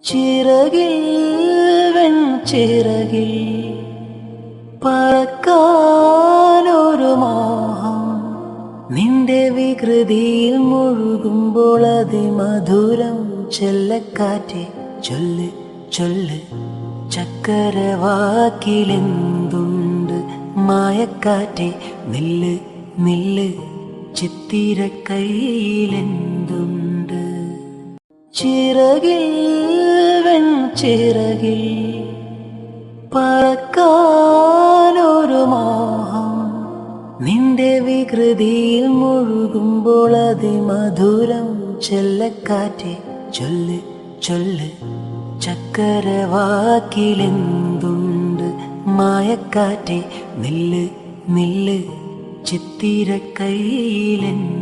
ചിറകിൽ വെൺചിറകിൽ പറക്കാനൊരു മോഹം, നിന്റെ വികൃതിയിൽ മുഴുകുമ്പോൾ അതിമധുരം. ചെല്ലക്കാറ്റെ ചൊല്ല് ചൊല്ല്, ചക്കരവാക്കിലെന്തുണ്ട്? മായക്കാറ്റെ നില്ല് നില്ല്, ചിത്തിരക്കൈയിലെന്തുണ്ട്? ചിറകിൽ വെൺചിറകിൽ പറക്കാനൊരു മോഹം, നിന്റെ വികൃതിയിൽ മുഴുകുമ്പോൾ അതിമധുരം. ചെല്ലക്കാറ്റെ ചൊല്ല് ചൊല്ല്, ചക്കരവാക്കിലെന്തുണ്ട്? മായക്കാറ്റെ നില്ല് നില്ല്, ചിത്തിരക്കൈയിലെന്തുണ്ട്?